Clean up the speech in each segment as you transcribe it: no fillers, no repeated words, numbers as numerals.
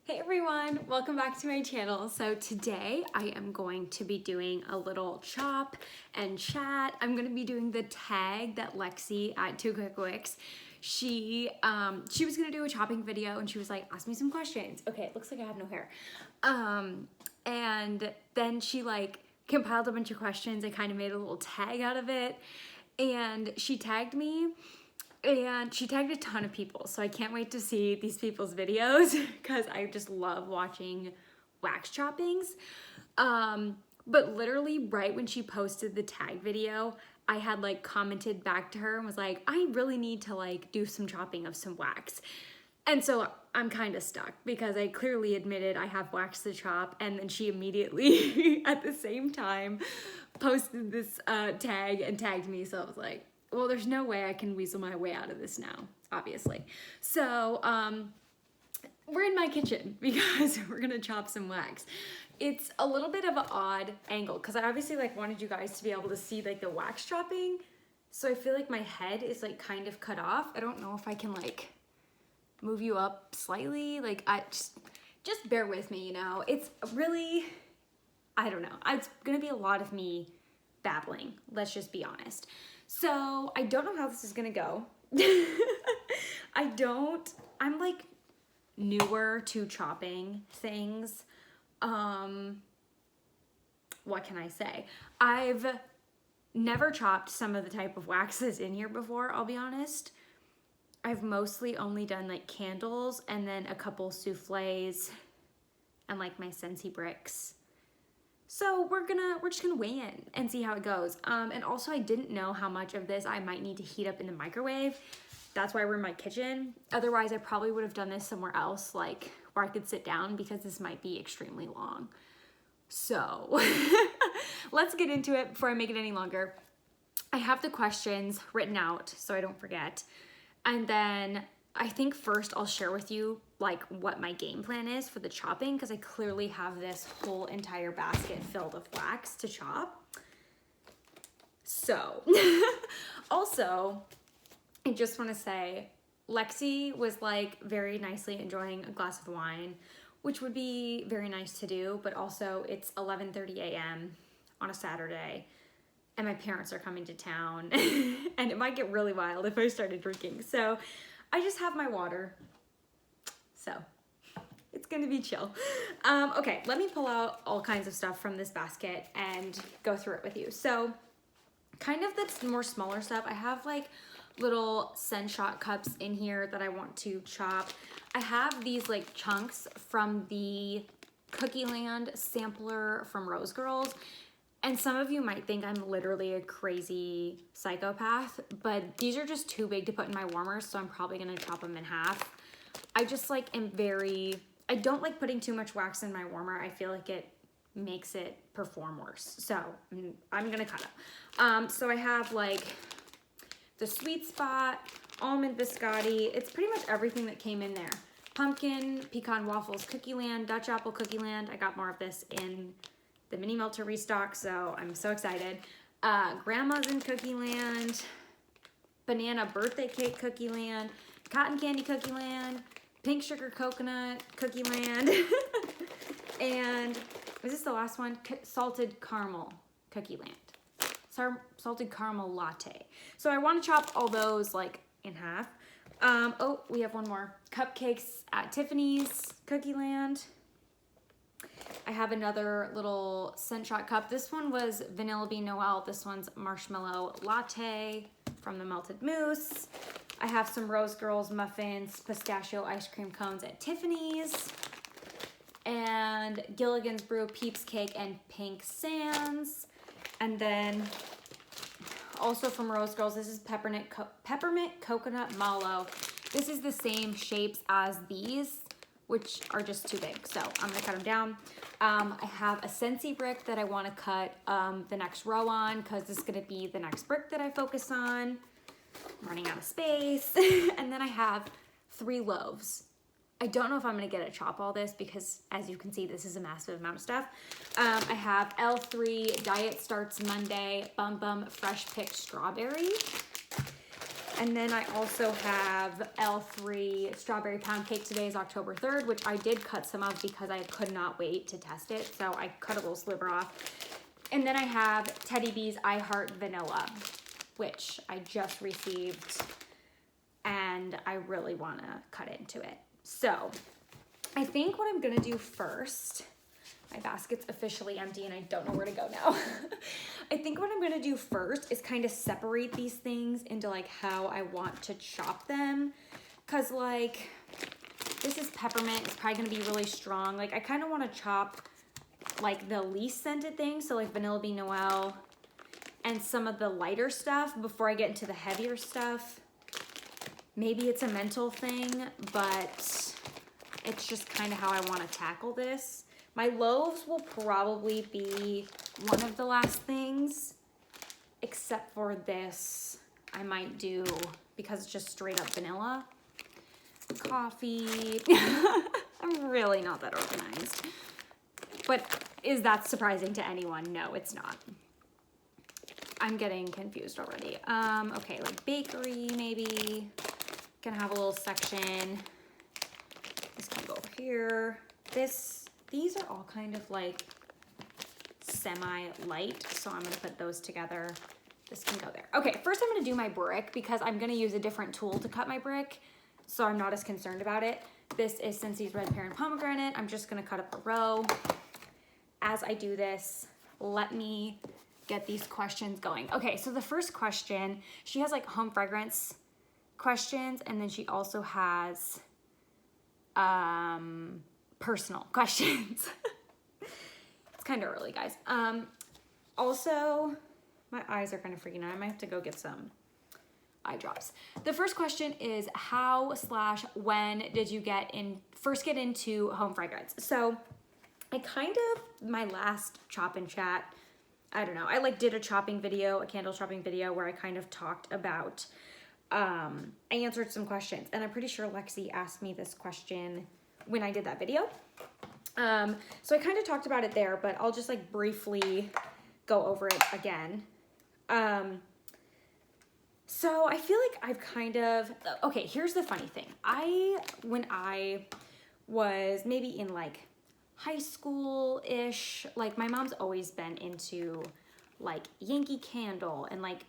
Hey everyone, welcome back to my channel. So today I am going to be doing a little chop and chat. I'm going to be doing the tag that Lexi at Two Quick Wicks, she was going to do a chopping video and she was like, ask me some questions. Okay, it looks like I have no hair. And then she like compiled a bunch of questions and kind of made a little tag out of it. And she tagged me. And she tagged a ton of people, so I can't wait to see these people's videos because I just love watching wax choppings. But literally right when she posted the tag video, I had like commented back to her and was like, I really need to like do some chopping of some wax. And so I'm kind of stuck because I clearly admitted I have wax to chop, and then she immediately at the same time posted this tag and tagged me, so I was like, well, there's no way I can weasel my way out of this now, obviously. So we're in my kitchen because we're gonna chop some wax. It's a little bit of an odd angle because I obviously like wanted you guys to be able to see like the wax chopping. So I feel like my head is like kind of cut off. I don't know if I can like move you up slightly. Like I just bear with me, you know. It's really, I don't know. It's gonna be a lot of me babbling. Let's just be honest. So I don't know how this is gonna go. I'm like newer to chopping things. What can I say? I've never chopped some of the type of waxes in here before, I'll be honest. I've mostly only done like candles and then a couple souffles and like my Scentsy bricks. So we're just gonna weigh in and see how it goes. And also I didn't know how much of this I might need to heat up in the microwave. That's why we're in my kitchen. Otherwise I probably would have done this somewhere else, like where I could sit down, because this might be extremely long. So let's get into it before I make it any longer. I have the questions written out so I don't forget. And then I think first I'll share with you like what my game plan is for the chopping, because I clearly have this whole entire basket filled with wax to chop. So also, I just want to say Lexi was like very nicely enjoying a glass of wine, which would be very nice to do, but also it's 11:30 a.m. on a Saturday and my parents are coming to town and it might get really wild if I started drinking. So I just have my water, so it's gonna be chill. Okay, let me pull out all kinds of stuff from this basket and go through it with you. So kind of the more smaller stuff, I have like little scent shot cups in here that I want to chop. I have these like chunks from the Cookie Land sampler from Rose Girls. And some of you might think I'm literally a crazy psychopath, but these are just too big to put in my warmer, so I'm probably gonna chop them in half. I just like I don't like putting too much wax in my warmer. I feel like it makes it perform worse. So I'm gonna cut it. So I have like the Sweet Spot, almond biscotti. It's pretty much everything that came in there. Pumpkin, pecan waffles, Cookie Land, Dutch apple Cookie Land. I got more of this in the mini melter restock, so I'm so excited. Grandma's in Cookie Land, banana birthday cake Cookie Land, cotton candy Cookie Land, pink sugar coconut Cookie Land, and was this the last one? Salted caramel Cookie Land. Salted caramel latte. So I want to chop all those like in half. Oh, we have one more. Cupcakes at Tiffany's Cookie Land. I have another little scent shot cup. This one was Vanilla Bean Noel. This one's Marshmallow Latte from the Melted Mousse. I have some Rose Girls muffins, pistachio ice cream cones at Tiffany's, and Gilligan's Brew Peeps Cake and Pink Sands. And then also from Rose Girls, this is Peppermint Coconut Mallow. This is the same shapes as these, which are just too big, so I'm gonna cut them down. I have a Scentsy brick that I wanna cut the next row on, because this is gonna be the next brick that I focus on. I'm running out of space. And then I have 3 loaves. I don't know if I'm gonna get to chop all this because, as you can see, this is a massive amount of stuff. I have L3 Diet Starts Monday Bum Bum Fresh Picked Strawberry. And then I also have L3 strawberry pound cake. Today is October 3rd, which I did cut some of because I could not wait to test it. So I cut a little sliver off. And then I have Teddy B's I Heart Vanilla, which I just received and I really want to cut into it. So I think what I'm going to do first, my basket's officially empty and I don't know where to go now. I think what I'm going to do first is kind of separate these things into like how I want to chop them. Cause like this is peppermint. It's probably going to be really strong. Like I kind of want to chop like the least scented things. So like Vanilla Bean Noel and some of the lighter stuff before I get into the heavier stuff. Maybe it's a mental thing, but it's just kind of how I want to tackle this. My loaves will probably be one of the last things, except for this I might do because it's just straight up vanilla. Coffee. I'm really not that organized. But is that surprising to anyone? No, it's not. I'm getting confused already. Okay, like bakery maybe. Gonna have a little section. This can go over here. These are all kind of like semi-light, so I'm gonna put those together. This can go there. Okay, first I'm gonna do my brick because I'm gonna use a different tool to cut my brick, so I'm not as concerned about it. This is Scentsy's Red Pear and Pomegranate. I'm just gonna cut up a row. As I do this, let me get these questions going. Okay, so the first question, she has like home fragrance questions, and then she also has personal questions. It's kind of early, guys. Also, my eyes are kind of freaking out. I might have to go get some eye drops. The first question is how/when did you first get into home fragrance? So I kind of, my last chop and chat, I don't know, I like did a chopping video, a candle chopping video where I kind of talked about, I answered some questions, and I'm pretty sure Lexi asked me this question when I did that video. So I kind of talked about it there, but I'll just like briefly go over it again. So I feel like I've kind of, okay, here's the funny thing. When I was maybe in like high school-ish, like my mom's always been into like Yankee Candle and like,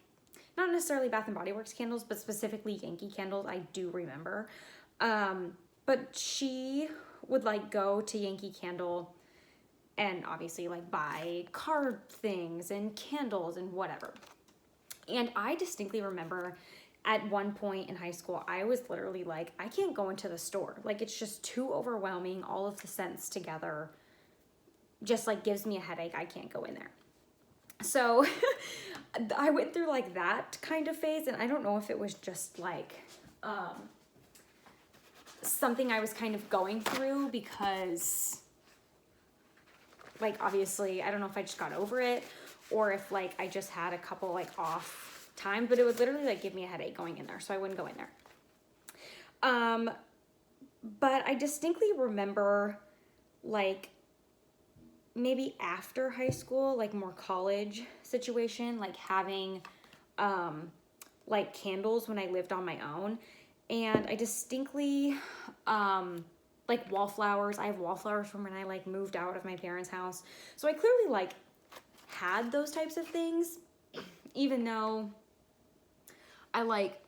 not necessarily Bath and Body Works candles, but specifically Yankee candles, I do remember. But she would like go to Yankee Candle and obviously like buy card things and candles and whatever. And I distinctly remember at one point in high school, I was literally like, I can't go into the store. Like, it's just too overwhelming. All of the scents together just like gives me a headache. I can't go in there. So I went through like that kind of phase, and I don't know if it was just like something I was kind of going through because like obviously I don't know if I just got over it or if like I just had a couple like off times, but it would literally like give me a headache going in there, so I wouldn't go in there. But I distinctly remember like maybe after high school, like more college situation, like having like candles when I lived on my own. And I distinctly like wallflowers. I have wallflowers from when I like moved out of my parents' house. So I clearly like had those types of things, even though I like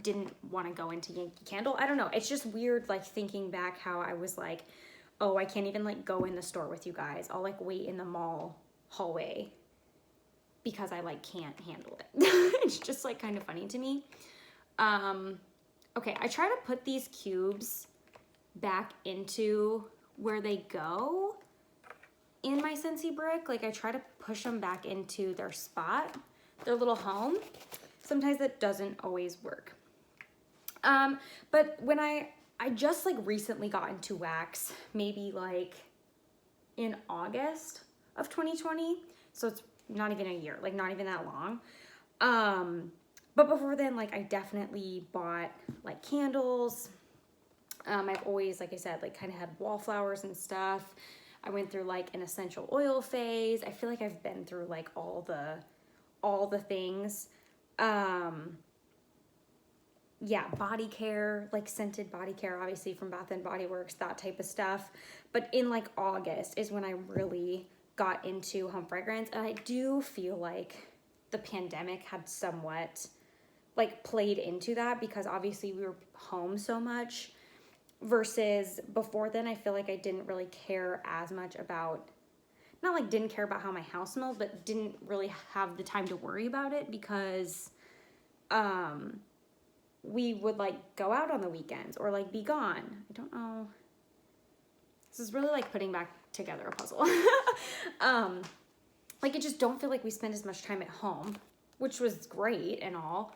didn't want to go into Yankee Candle. I don't know. It's just weird like thinking back how I was like, oh, I can't even like go in the store with you guys. I'll like wait in the mall hallway because I like can't handle it. It's just like kind of funny to me. Okay, I try to put these cubes back into where they go in my Scentsy brick. Like I try to push them back into their spot, their little home. Sometimes that doesn't always work. But when I just like recently got into wax, maybe like in August of 2020. So it's not even a year, like not even that long. But before then, like I definitely bought like candles. I've always, like I said, like kind of had wallflowers and stuff. I went through like an essential oil phase. I feel like I've been through like all the things. yeah, body care, like scented body care, obviously from Bath and Body Works, that type of stuff. But in like August is when I really got into home fragrance. And I do feel like the pandemic had somewhat like played into that, because obviously we were home so much, versus before then I feel like I didn't really care as much about, not like didn't care about how my house smelled, but didn't really have the time to worry about it, because we would like go out on the weekends or like be gone. I don't know. This is really like putting back together a puzzle. Like I just don't feel like we spend as much time at home, which was great and all,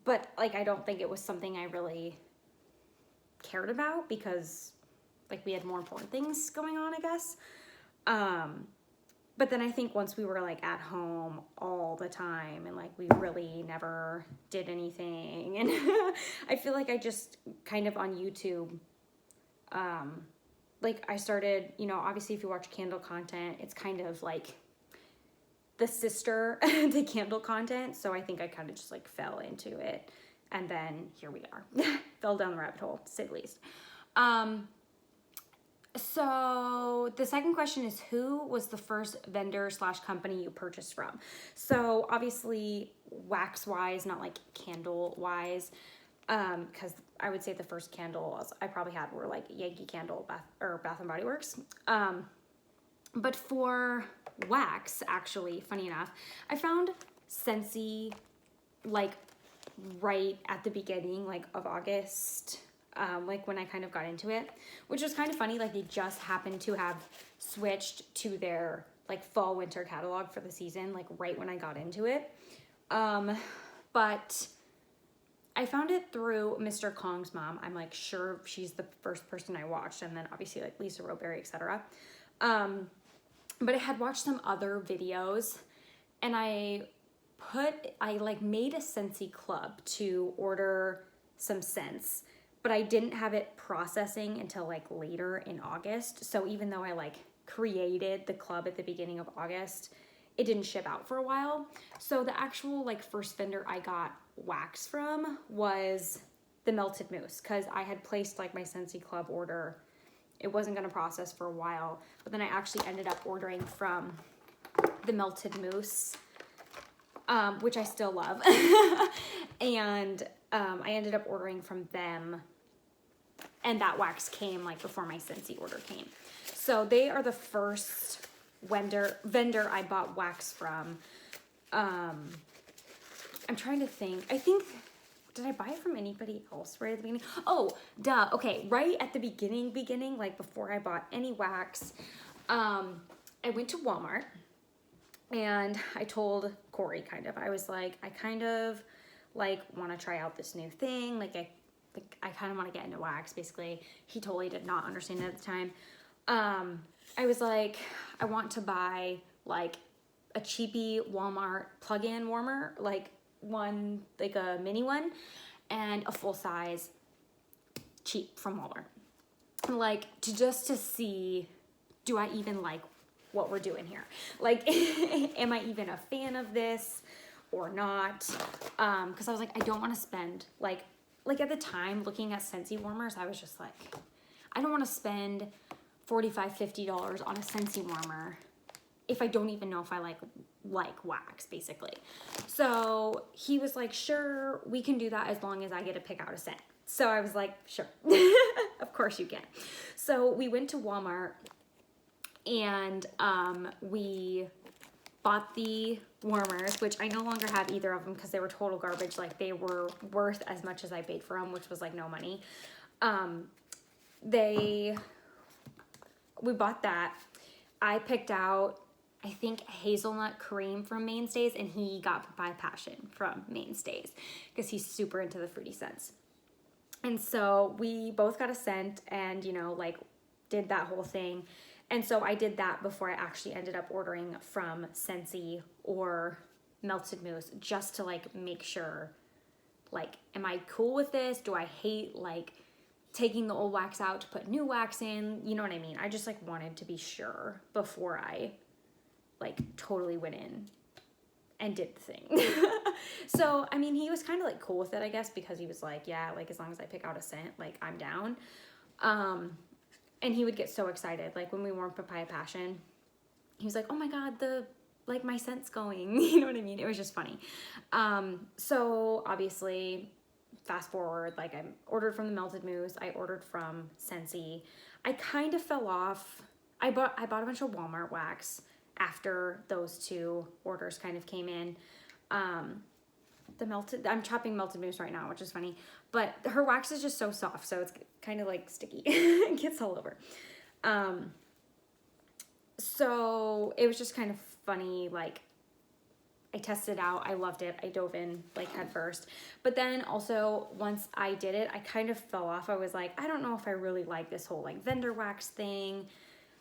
but like I don't think it was something I really cared about, because like we had more important things going on, I guess. But then I think once we were like at home all the time and like we really never did anything, and I feel like I just kind of on YouTube, like I started, you know, obviously if you watch candle content, it's kind of like the sister to candle content. So I think I kind of just like fell into it, and then here we are. Fell down the rabbit hole, to say the least. So the second question is, who was the first vendor / company you purchased from? So obviously wax wise, not like candle wise, because I would say the first candles I probably had were like Yankee Candle Bath and Body Works. But for wax, actually, funny enough, I found Scentsy like right at the beginning, like of August, like when I kind of got into it, which was kind of funny. Like they just happened to have switched to their like fall winter catalog for the season, like right when I got into it. But I found it through Mr. Kong's mom. I'm like sure she's the first person I watched, and then obviously like Lisa Roberry, etc. But I had watched some other videos, and I like made a Scentsy club to order some scents, but I didn't have it processing until like later in August. So even though I like created the club at the beginning of August, it didn't ship out for a while. So the actual like first vendor I got wax from was the Melted Mousse, because I had placed like my Scentsy club order. It wasn't going to process for a while, but then I actually ended up ordering from the Melted Mousse, which I still love. And I ended up ordering from them, and that wax came like before my Scentsy order came. So they are the first vendor I bought wax from. I'm trying to think. I think, did I buy it from anybody else right at the beginning? Oh, duh. Okay, right at the beginning, like before I bought any wax, I went to Walmart. And I told Corey I was like, I kind of like want to try out this new thing. I kind of want to get into wax, basically. He totally did not understand it at the time. I was like, I want to buy like a cheapy Walmart plug-in warmer, like one, like a mini one, and a full size cheap from Walmart. Like to see, do I even like what we're doing here? Like, am I even a fan of this or not? Because I was like, I don't want to spend like at the time looking at Scentsy warmers, I was just like, I don't want to spend $45-50 on a Scentsy warmer if I don't even know if I like wax, basically. So he was like, sure, we can do that as long as I get to pick out a scent. So I was like, sure, of course you can. So we went to Walmart, and we bought the warmers, which I no longer have either of them because they were total garbage. Like they were worth as much as I paid for them, which was like no money. We bought that. I picked out, I think, hazelnut cream from Mainstays, and he got By Passion from Mainstays because he's super into the fruity scents. And so we both got a scent and, you know, like did that whole thing. And so I did that before I actually ended up ordering from Scentsy or Melted Mousse, just to like make sure, like, am I cool with this? Do I hate like taking the old wax out to put new wax in? You know what I mean? I just like wanted to be sure before I like totally went in and did the thing. So, I mean, he was kind of like cool with it, I guess, because he was like, yeah, like as long as I pick out a scent, like I'm down. And he would get so excited. Like when we wore Papaya Passion, he was like, oh my God, like my scent's going. You know what I mean? It was just funny. So obviously fast forward, like I ordered from the Melted Mousse. I ordered from Scentsy. I kind of fell off. I bought a bunch of Walmart wax after those two orders kind of came in. I'm chopping Melted Mousse right now, which is funny, but her wax is just so soft, so it's kind of like sticky. It gets all over. So it was just kind of funny, like I tested it out, I loved it, I dove in like head first, but then also once I did it, I kind of fell off. I was like, I don't know if I really like this whole like vendor wax thing.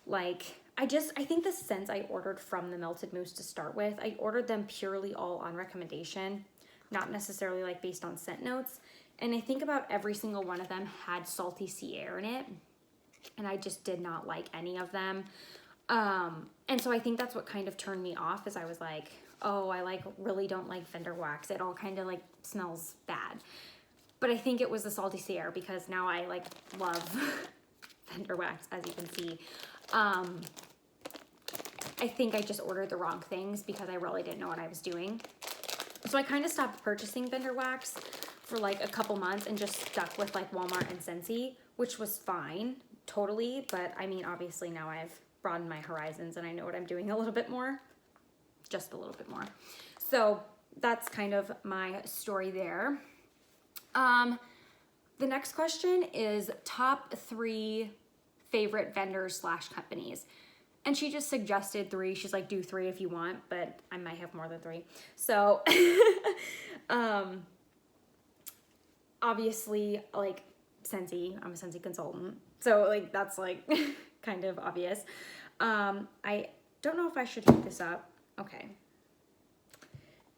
Like I think the scents I ordered from the Melted Mousse to start with, I ordered them purely all on recommendation, not necessarily like based on scent notes. And I think about every single one of them had salty sea air in it, and I just did not like any of them. And so I think that's what kind of turned me off, is I was like, oh, I like really don't like vendor wax. It all kind of like smells bad. But I think it was the salty sea air, because now I like love vendor wax, as you can see. I think I just ordered the wrong things because I really didn't know what I was doing. So I kind of stopped purchasing vendor wax for like a couple months and just stuck with like Walmart and Scentsy, which was fine, totally. But I mean, obviously now I've broadened my horizons and I know what I'm doing a little bit more, just a little bit more. So that's kind of my story there. The next question is top 3 favorite vendors / companies. And she just suggested 3. She's like, do 3 if you want, but I might have more than 3. So, obviously, like, Scentsy, I'm a Scentsy consultant. So, like, that's, like, kind of obvious. I don't know if I should hit this up. Okay.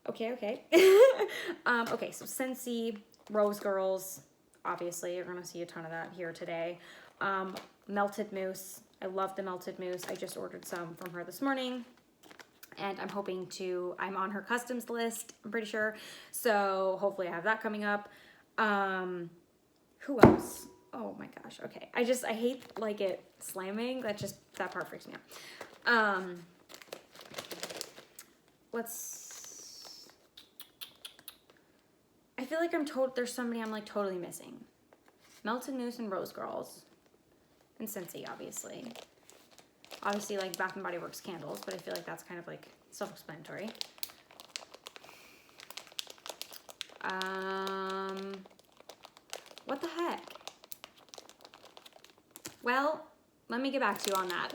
Okay, so Scentsy, Rose Girls, obviously, you're going to see a ton of that here today. Melted Mousse. I love the Melted Mousse. I just ordered some from her this morning, and I'm on her customs list, I'm pretty sure. So hopefully I have that coming up. Who else? Oh my gosh. Okay. I hate like it slamming. That part freaks me out. I feel like there's somebody I'm like totally missing. Melted Mousse and Rose Girls. And Scentsy, obviously. Obviously, like Bath & Body Works candles, but I feel like that's kind of like self-explanatory. What the heck? Well, let me get back to you on that.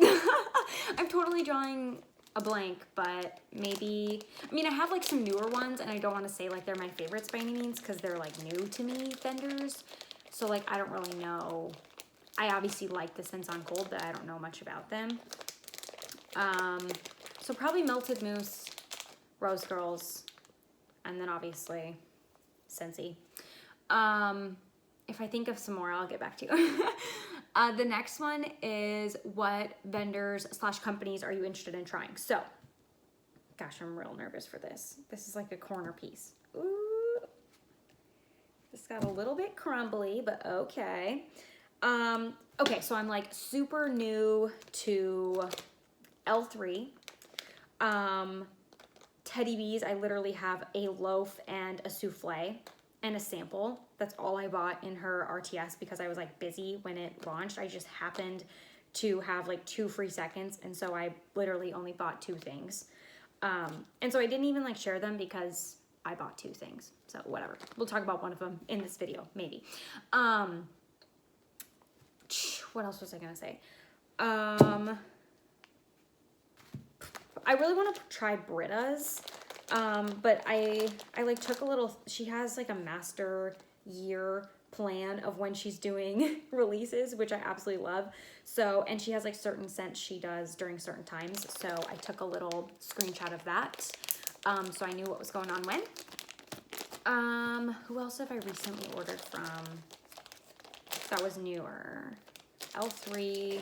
I'm totally drawing a blank, but maybe, I mean, I have like some newer ones, and I don't want to say like they're my favorites by any means, because they're like new to me vendors. So like, I don't really know. I obviously like the scents on Gold, but I don't know much about them. So probably Melted Mousse, Rose Girls, and then obviously Scentsy. If I think of some more, I'll get back to you. The next one is, what vendors / companies are you interested in trying? So, gosh, I'm real nervous for this. This is like a corner piece. Ooh. This got a little bit crumbly, but okay. Okay, so I'm like super new to L3. Teddy Bees, I literally have a loaf and a souffle and a sample. That's all I bought in her RTS because I was like busy when it launched. I just happened to have like 2 free seconds, and so I literally only bought 2 things. And so I didn't even like share them because I bought 2 things. So whatever. We'll talk about one of them in this video, maybe. What else was I gonna say? I really want to try Britta's, but I like took a little, she has like a master year plan of when she's doing releases, which I absolutely love. So, and she has like certain scents she does during certain times. So I took a little screenshot of that. So I knew what was going on when. Who else have I recently ordered from that was newer? L3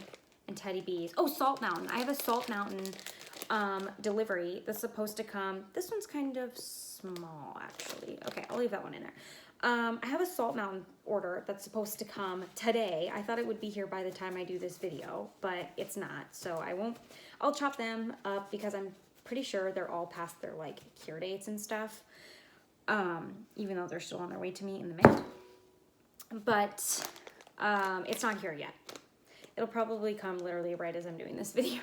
and Teddy Bees. Oh, Salt Mountain. I have a Salt Mountain delivery that's supposed to come. This one's kind of small, actually. Okay, I'll leave that one in there. I have a Salt Mountain order that's supposed to come today. I thought it would be here by the time I do this video, but it's not. So I'll chop them up because I'm pretty sure they're all past their like cure dates and stuff. Even though they're still on their way to me in the mail. But it's not here yet. It'll probably come literally right as I'm doing this video.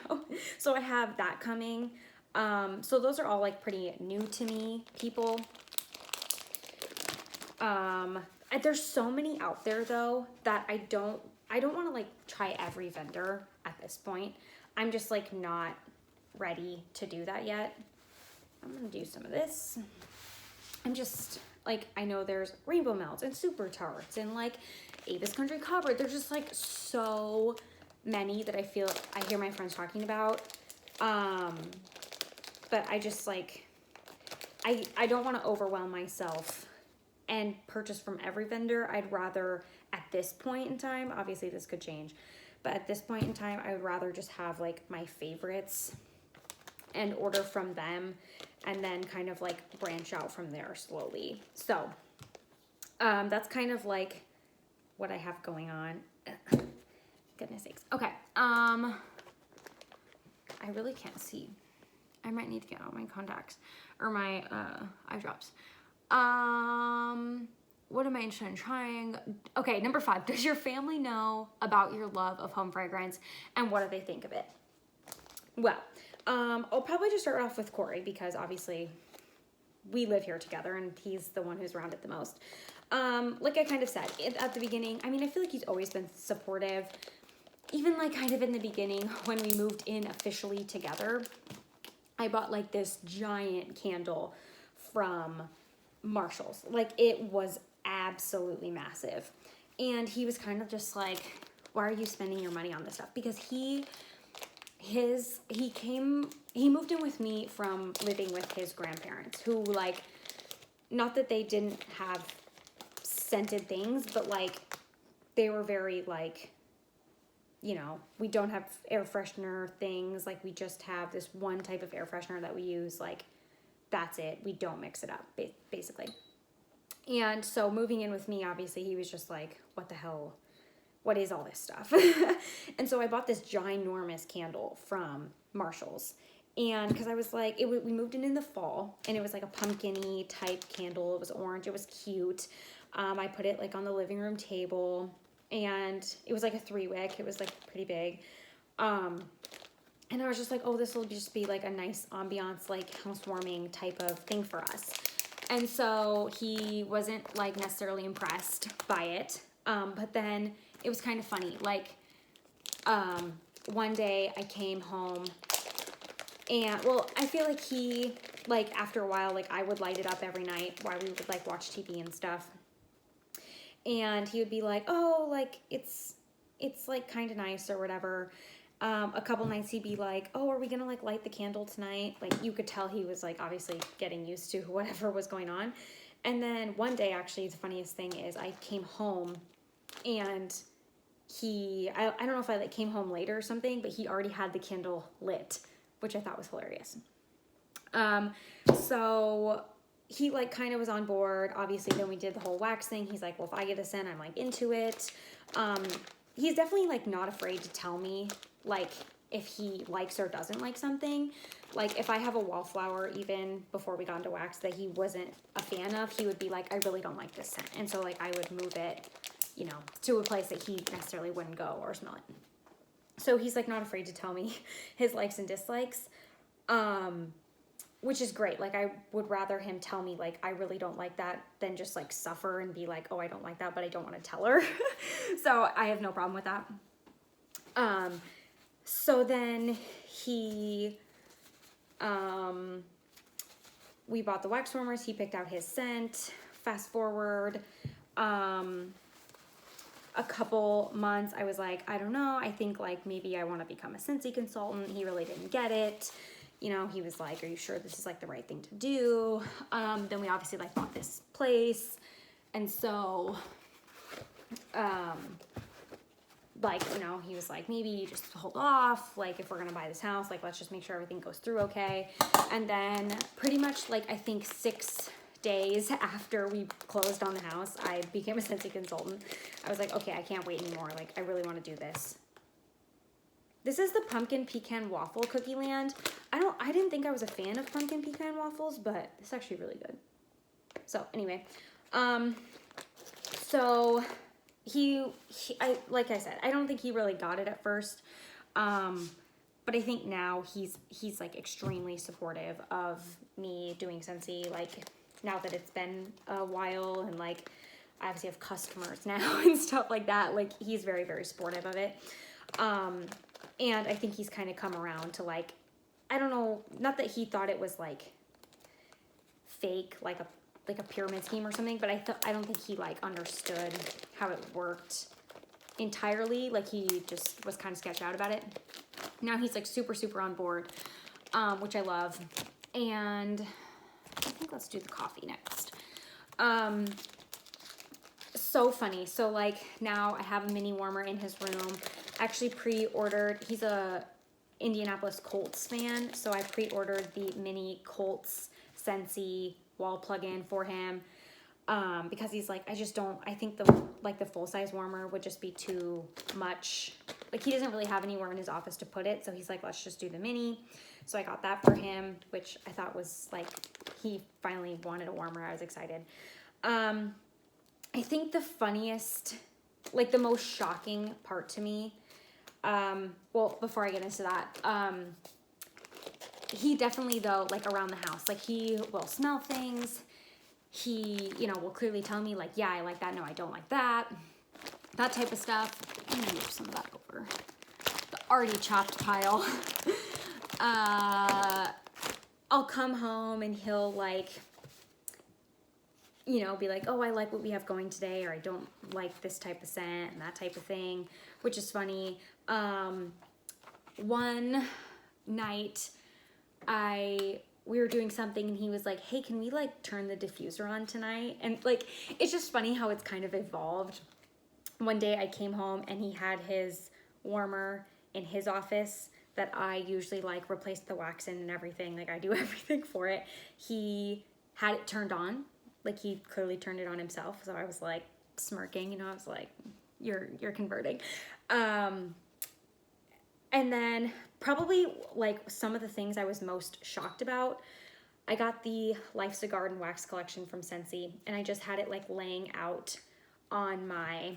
So I have that coming. So those are all like pretty new to me, people. There's so many out there though that I don't want to like try every vendor at this point. I'm just like not ready to do that yet. I'm gonna do some of this. I'm just like, I know there's Rainbow Melts and Super Tarts and like Avis Country Cupboard. There's just like so many that I feel I hear my friends talking about. But I just like, I don't want to overwhelm myself and purchase from every vendor. I'd rather at this point in time, obviously this could change, but at this point in time, I would rather just have like my favorites and order from them and then kind of like branch out from there slowly. So that's kind of like what I have going on. Goodness sakes. Okay. I really can't see. I might need to get out my contacts or my eye drops. What am I interested in trying? Okay, number 5. Does your family know about your love of home fragrance and what do they think of it? Well, I'll probably just start off with Corey because obviously we live here together and he's the one who's around it the most. Like I kind of said at the beginning, I mean, I feel like he's always been supportive. Even like kind of in the beginning when we moved in officially together, I bought like this giant candle from Marshall's. Like it was absolutely massive. And he was kind of just like, why are you spending your money on this stuff? Because he moved in with me from living with his grandparents who like, not that they didn't have scented things, but like they were very like, you know, we don't have air freshener things. Like we just have this one type of air freshener that we use. Like that's it. We don't mix it up basically. And so moving in with me, obviously he was just like, what the hell? What is all this stuff? And so I bought this ginormous candle from Marshall's. And because I was like, we moved in the fall and it was like a pumpkin-y type candle. It was orange. It was cute. I put it like on the living room table and it was like a 3-wick. It was like pretty big. And I was just like, oh, this will just be like a nice ambiance, like housewarming type of thing for us. And so he wasn't like necessarily impressed by it. But then it was kind of funny. Like, one day I came home and, well, I feel like he, like, after a while, like, I would light it up every night while we would, like, watch TV and stuff. And he would be like, oh, like, it's like, kind of nice or whatever. A couple nights he'd be like, oh, are we gonna, like, light the candle tonight? Like, you could tell he was, like, obviously getting used to whatever was going on. And then one day, actually, the funniest thing is I came home and I don't know if I, like, came home later or something, but he already had the candle lit, which I thought was hilarious. So he like kind of was on board. Obviously, then we did the whole wax thing. He's like, well, if I get a scent, I'm like into it. He's definitely like not afraid to tell me like if he likes or doesn't like something. Like if I have a wallflower, even before we got into wax that he wasn't a fan of, he would be like, I really don't like this scent. And so like I would move it, you know, to a place that he necessarily wouldn't go or smell it. So he's like not afraid to tell me his likes and dislikes, which is great. Like I would rather him tell me like, I really don't like that than just like suffer and be like, oh, I don't like that, but I don't want to tell her. So I have no problem with that. So then we bought the wax warmers. He picked out his scent. Fast forward, a couple months, I was like, I don't know. I think like maybe I want to become a Scentsy consultant. He really didn't get it. You know, he was like, are you sure this is like the right thing to do? Then we obviously like bought this place. And so, like, you know, he was like, maybe just hold off, like, if we're gonna buy this house, like, let's just make sure everything goes through okay. And then pretty much, like, I think 6 days after we closed on the house, I became a Scentsy consultant. I was like, okay, I can't wait anymore. Like, I really want to do this. This is the pumpkin pecan waffle cookie land. I didn't think I was a fan of pumpkin pecan waffles, but it's actually really good. So anyway, so like I said, I don't think he really got it at first. But I think now he's like extremely supportive of me doing Scentsy, like now that it's been a while, and like I obviously have customers now and stuff like that. Like he's very, very supportive of it. And I think he's kind of come around to like, I don't know, not that he thought it was like fake, like a pyramid scheme or something, but I don't think he like understood how it worked entirely. Like he just was kind of sketched out about it. Now he's like super, super on board, which I love. And I think let's do the coffee next. So funny. So like now I have a mini warmer in his room. I actually pre-ordered, he's a Indianapolis Colts fan, so I pre-ordered the mini Colts Scentsy wall plug-in for him, because he's like, I think the full-size warmer would just be too much. Like he doesn't really have anywhere in his office to put it, so he's like, let's just do the mini. So I got that for him, which I thought was like, he finally wanted a warmer. I was excited. I think the funniest, like the most shocking part to me, well, before I get into that, he definitely though, like around the house, like he will smell things. He, you know, will clearly tell me like, yeah, I like that. No, I don't like that. That type of stuff. I'm gonna move some of that over the already chopped pile. I'll come home and he'll like, you know, be like, oh, I like what we have going today, or I don't like this type of scent and that type of thing, which is funny. One night we were doing something and he was like, hey, can we like turn the diffuser on tonight? And like, it's just funny how it's kind of evolved. One day I came home and he had his warmer in his office that I usually like replace the wax in and everything. Like I do everything for it. He had it turned on. Like he clearly turned it on himself. So I was like smirking, you know, I was like, you're converting. And then probably like some of the things I was most shocked about, I got the Life's a Garden wax collection from Scentsy, and I just had it like laying out on my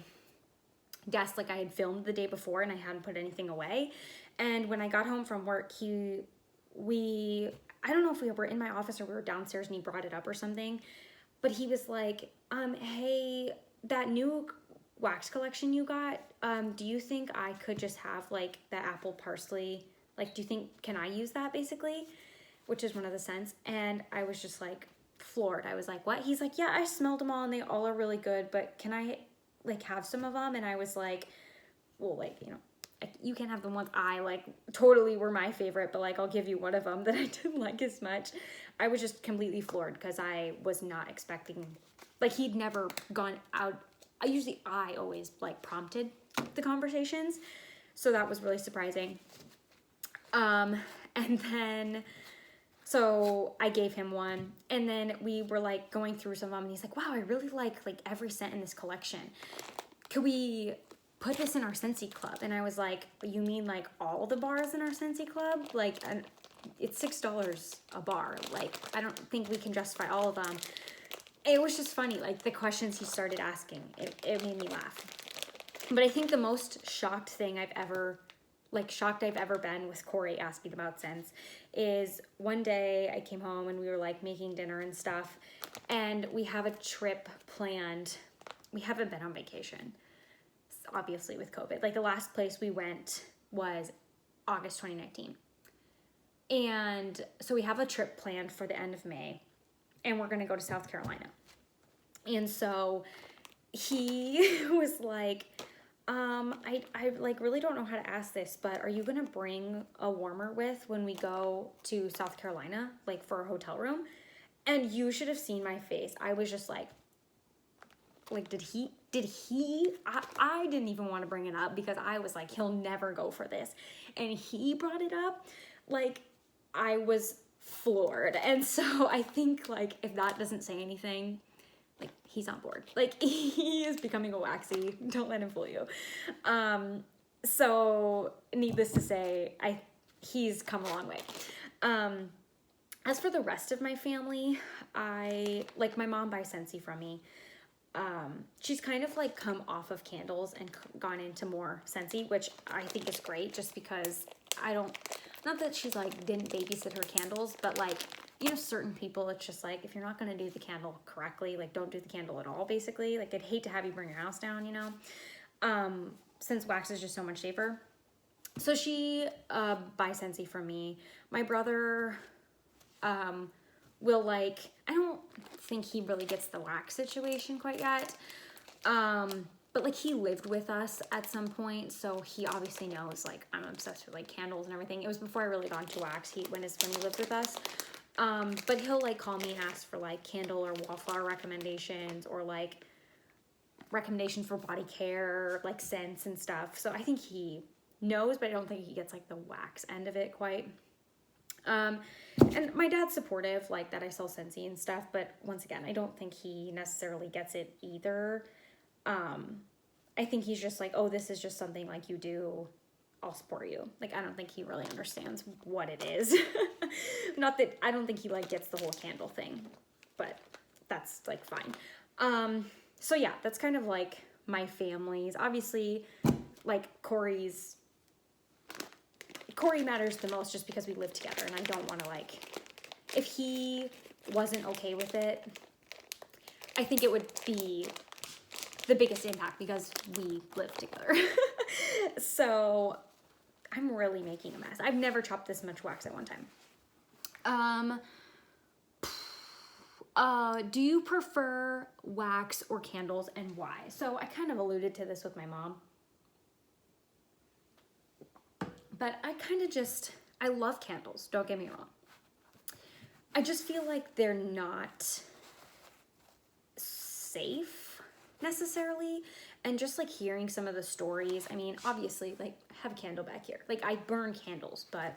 desk. Like I had filmed the day before and I hadn't put anything away. And when I got home from work, I don't know if we were in my office or we were downstairs and he brought it up or something. But he was like, hey, that new wax collection you got, do you think I could just have like the apple parsley? Like, do you think, can I use that basically? Which is one of the scents. And I was just like floored. I was like, what? He's like, yeah, I smelled them all and they all are really good, but can I like have some of them? And I was like, well, like, you know, you can have the ones I like totally were my favorite, but like I'll give you one of them that I didn't like as much. I was just completely floored because I was not expecting, like he'd never gone out. I always like prompted the conversations, so that was really surprising. And then so I gave him one, and then we were like going through some of them and he's like, wow, I really like every scent in this collection. Could we put this in our Scentsy club? And I was like, you mean like all the bars in our Scentsy club? Like, and it's $6 a bar. Like, I don't think we can justify all of them. It was just funny, like the questions he started asking, it made me laugh. But I think the most shocked I've ever been with Corey asking about scents is one day I came home and we were like making dinner and stuff, and we have a trip planned. We haven't been on vacation, obviously, with COVID. Like the last place we went was August 2019. And so we have a trip planned for the end of May, and we're going to go to South Carolina. And so he was like, I like really don't know how to ask this, but are you going to bring a warmer with when we go to South Carolina, like for a hotel room? And you should have seen my face. I was just like, did he I didn't even want to bring it up because I was like, he'll never go for this. And he brought it up, like, I was floored. And so I think, like, if that doesn't say anything, like, he's on board. Like, he is becoming a waxy. Don't let him fool you. So needless to say, he's come a long way. As for the rest of my family, like, my mom buys Scentsy from me. She's kind of like come off of candles and gone into more Scentsy, which I think is great, just because not that she's like didn't babysit her candles, but like, you know, certain people, it's just like, if you're not going to do the candle correctly, like, don't do the candle at all, basically. Like, I'd hate to have you bring your house down, you know, since wax is just so much safer. So she buys Scentsy from me. My brother will, like, I don't think he really gets the wax situation quite yet. But like, he lived with us at some point, so he obviously knows, like, I'm obsessed with like candles and everything. It was before I really got into wax. When he lived with us. But he'll like call me and ask for like candle or wallflower recommendations, or like recommendations for body care, like scents and stuff. So I think he knows, but I don't think he gets like the wax end of it quite. And my dad's supportive, like, that I sell Scentsy and stuff, but once again, I don't think he necessarily gets it either. I think he's just like, oh, this is just something like you do, I'll support you. Like, I don't think he really understands what it is. Not that, I don't think he like gets the whole candle thing, but that's like fine. So yeah, that's kind of like my family's. Obviously, like, Corey matters the most just because we live together, and I don't want to, like, if he wasn't okay with it, I think it would be the biggest impact because we live together. So I'm really making a mess. I've never chopped this much wax at one time. Do you prefer wax or candles, and why? So I kind of alluded to this with my mom. But I love candles, don't get me wrong. I just feel like they're not safe necessarily. And just like hearing some of the stories, I mean, obviously, like, I have a candle back here. Like, I burn candles, but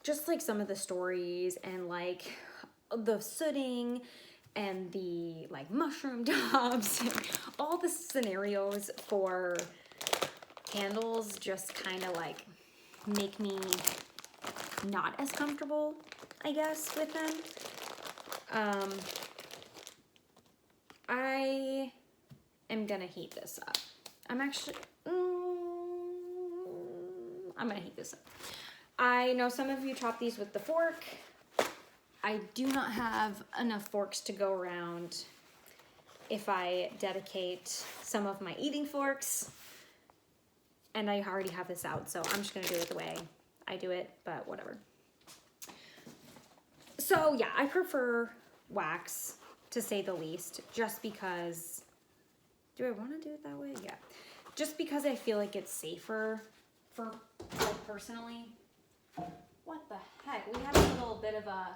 just like some of the stories and like the sooting and the like mushroom tops, and all the scenarios for candles just kind of like make me not as comfortable, I guess, with them. I am gonna heat this up. I'm gonna heat this up. I know some of you chop these with the fork. I do not have enough forks to go around if I dedicate some of my eating forks. And I already have this out, so I'm just gonna do it the way I do it, but whatever. So yeah, I prefer wax, to say the least, just because, do I wanna do it that way? Yeah. Just because I feel like it's safer for, like, personally. What the heck? We had a little bit of a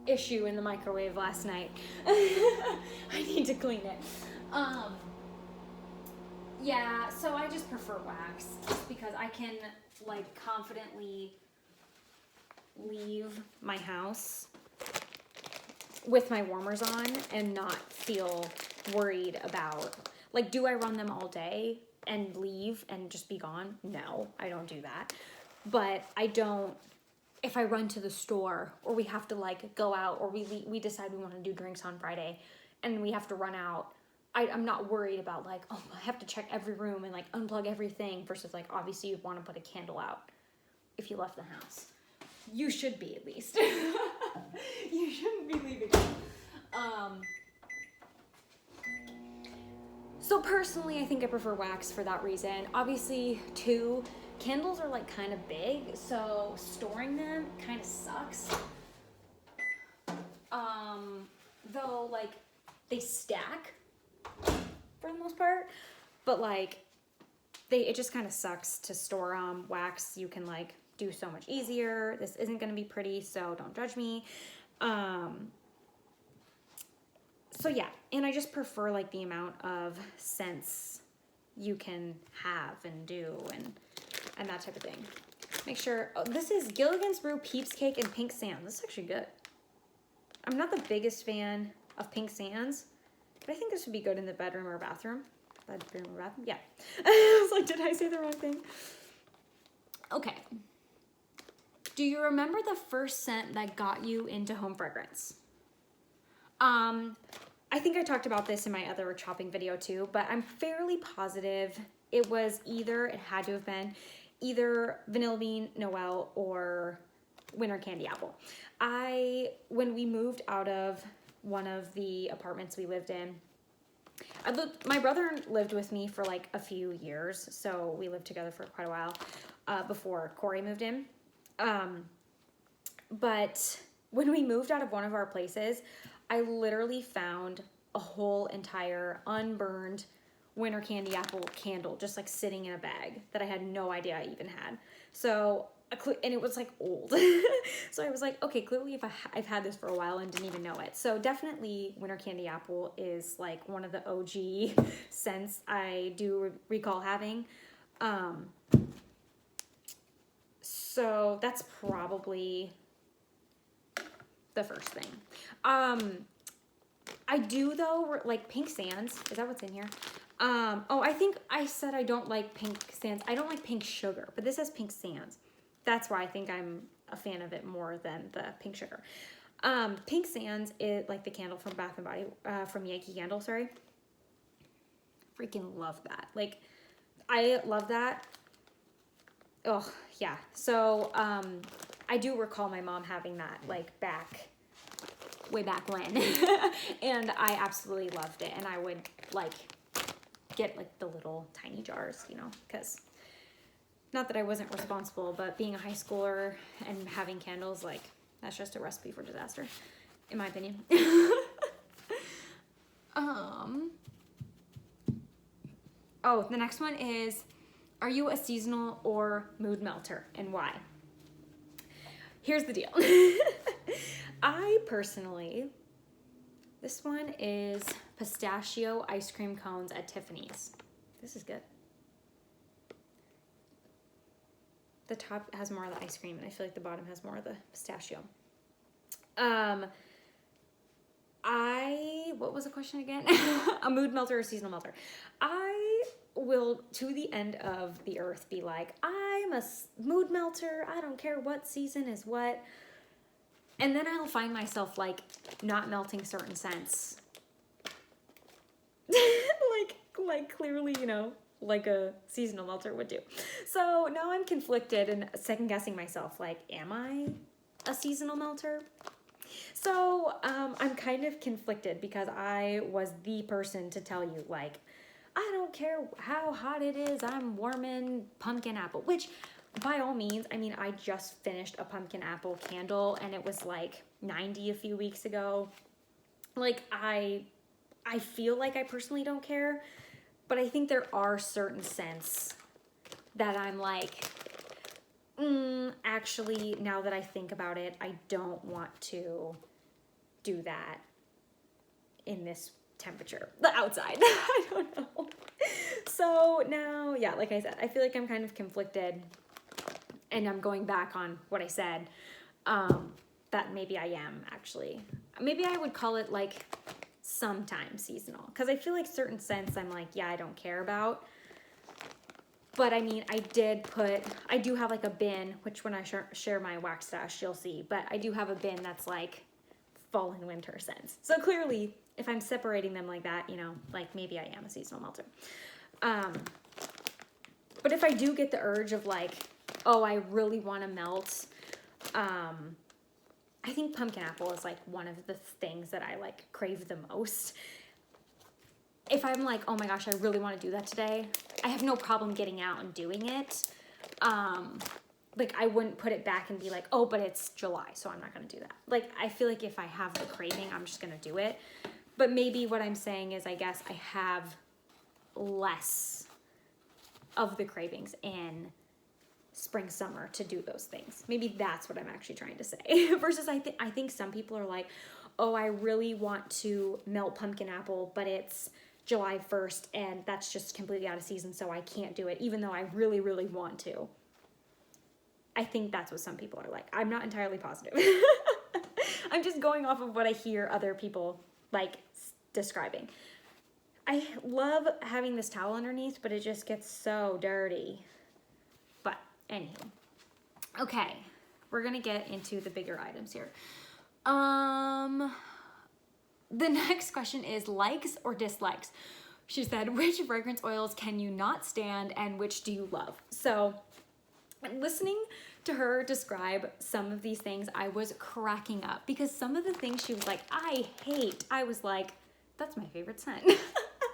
issue in the microwave last night. I need to clean it. Yeah, so I just prefer wax, just because I can, like, confidently leave my house with my warmers on and not feel worried about, like, do I run them all day and leave and just be gone? No, I don't do that. But I don't, if I run to the store, or we have to, like, go out, or we decide we want to do drinks on Friday and we have to run out, I'm not worried about, like, oh, I have to check every room and, like, unplug everything, versus, like, obviously you'd want to put a candle out if you left the house. You should be, at least. You shouldn't be leaving. So personally, I think I prefer wax for that reason. Obviously, too, candles are, like, kind of big, so storing them kind of sucks. Though, like, they stack for the most part, but, like, it just kind of sucks to store wax. You can, like, do so much easier. This isn't going to be pretty, so don't judge me. So yeah, and I just prefer like the amount of scents you can have and do and that type of thing. Make sure, oh, this is Gilligan's Brew Peeps Cake and Pink Sands. This is actually good. I'm not the biggest fan of Pink Sands, but I think this would be good in the bedroom or bathroom. Bedroom or bathroom, yeah. I was like, did I say the wrong thing? Okay. Do you remember the first scent that got you into home fragrance? I think I talked about this in my other shopping video too, but I'm fairly positive it had to have been either Vanilla Bean, Noel, or Winter Candy Apple. When we moved out of one of the apartments we lived in, my brother lived with me for like a few years, so we lived together for quite a while before Corey moved in. But when we moved out of one of our places, I literally found a whole entire unburned Winter Candy Apple candle just like sitting in a bag that I had no idea I even had. So, and it was like old. So I was like, okay, clearly I've had this for a while and didn't even know it. So definitely Winter Candy Apple is like one of the OG scents I do recall having. So that's probably the first thing. I do though, like Pink Sands. Is that what's in here? Oh, I think I said I don't like Pink Sands. I don't like Pink Sugar, but this has Pink Sands. That's why I think I'm a fan of it more than the Pink Sugar. Pink Sands is like the candle from Bath & Body, from Yankee Candle, sorry. Freaking love that. Like, I love that. Oh, yeah. So, I do recall my mom having that, like, way back when. And I absolutely loved it. And I would, like, get, like, the little tiny jars, you know, because not that I wasn't responsible, but being a high schooler and having candles, like, that's just a recipe for disaster, in my opinion. Oh, the next one is, are you a seasonal or mood melter, and why? Here's the deal. I personally, this one is pistachio ice cream cones at Tiffany's. This is good. The top has more of the ice cream, and I feel like the bottom has more of the pistachio. What was the question again? A mood melter or seasonal melter? I will, to the end of the earth, be like, I'm a mood melter. I don't care what season is what. And then I'll find myself, like, not melting certain scents. like clearly, you know, like a seasonal melter would do. So now I'm conflicted and second guessing myself, like, am I a seasonal melter? So I'm kind of conflicted because I was the person to tell you, like, I don't care how hot it is, I'm warming pumpkin apple, which by all means, I mean, I just finished a pumpkin apple candle and it was like 90 a few weeks ago. Like, I feel like I personally don't care, but I think there are certain scents that I'm like, actually, now that I think about it, I don't want to do that in this temperature, the outside. I don't know. So now, yeah, like I said, I feel like I'm kind of conflicted, and I'm going back on what I said, that maybe I am actually. Maybe I would call it like sometimes seasonal, because I feel like certain scents I'm like, yeah, I don't care about. But I mean, I do have like a bin, which when I share my wax stash, you'll see, but I do have a bin that's like fall and winter scents. So clearly, if I'm separating them like that, you know, like maybe I am a seasonal melter. But if I do get the urge of like, oh, I really want to melt, I think pumpkin apple is like one of the things that I like crave the most. If I'm like, oh my gosh, I really want to do that today, I have no problem getting out and doing it. Like, I wouldn't put it back and be like, oh, but it's July, so I'm not going to do that. Like, I feel like if I have the craving, I'm just going to do it. But maybe what I'm saying is, I guess I have less of the cravings in spring, summer to do those things. Maybe that's what I'm actually trying to say. Versus I think some people are like, oh, I really want to melt pumpkin apple, but it's July 1st and that's just completely out of season, so I can't do it, even though I really, really want to. I think that's what some people are like. I'm not entirely positive. I'm just going off of what I hear other people like describing. I love having this towel underneath, but it just gets so dirty. But anywho. Okay, we're gonna get into the bigger items here. The next question is likes or dislikes. She said, which fragrance oils can you not stand and which do you love? So listening to her describe some of these things, I was cracking up because some of the things she was like, I hate, I was like, that's my favorite scent. It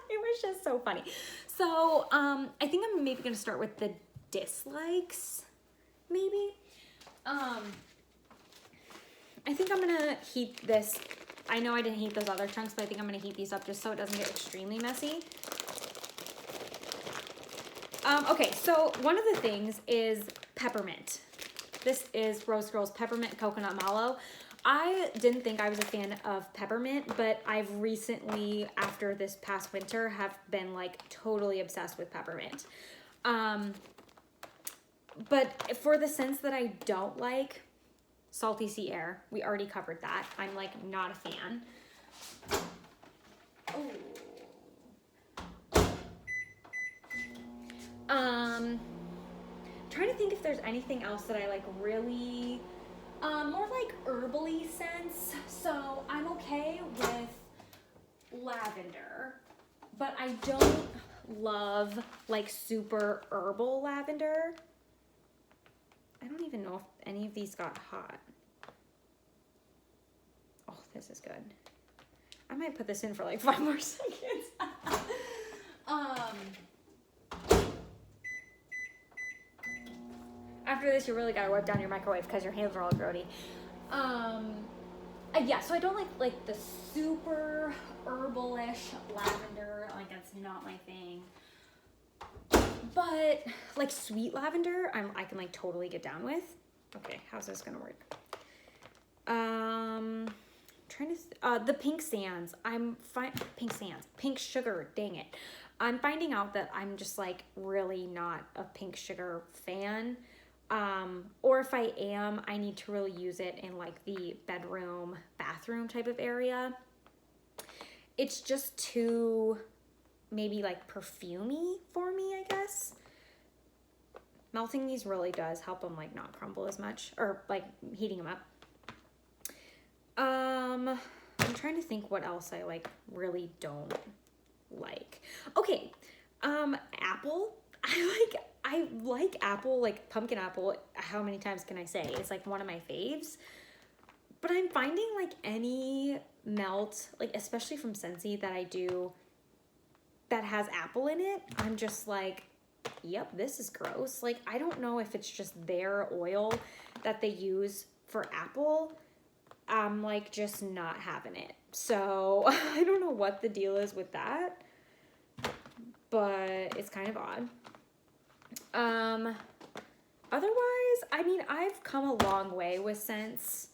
was just so funny. So I think I'm maybe gonna start with the dislikes, maybe. I think I'm gonna heat this. I know I didn't heat those other chunks, but I think I'm gonna heat these up just so it doesn't get extremely messy. Okay, so one of the things is peppermint. This is Rose Girl's Peppermint Coconut Mallow. I didn't think I was a fan of peppermint, but I've recently, after this past winter, have been like totally obsessed with peppermint. But for the scents that I don't like, Salty Sea Air, we already covered that. I'm like not a fan. Oh. Trying to think if there's anything else that I like really, more like herbally scents. So I'm okay with lavender, but I don't love like super herbal lavender. I don't even know if any of these got hot. Oh, this is good. I might put this in for like 5 more seconds. After this, you really gotta wipe down your microwave because your hands are all grody. Yeah, so I don't like the super herbalish lavender. Like that's not my thing. But like sweet lavender, I can like totally get down with. Okay, how's this gonna work? Trying to the pink sands. Pink sugar. Dang it! I'm finding out that I'm just like really not a pink sugar fan. Or if I am, I need to really use it in like the bedroom, bathroom type of area. It's just too maybe like perfumey for me, I guess. Melting these really does help them like not crumble as much, or like heating them up. I'm trying to think what else I like really don't like. Okay, apple. I like apple, like pumpkin apple. How many times can I say? It's like one of my faves. But I'm finding like any melt, like especially from Scentsy that I do that has apple in it, I'm just like, yep, this is gross. Like, I don't know if it's just their oil that they use for apple. I'm like just not having it. So I don't know what the deal is with that, but it's kind of odd. Otherwise, I mean, I've come a long way with scents.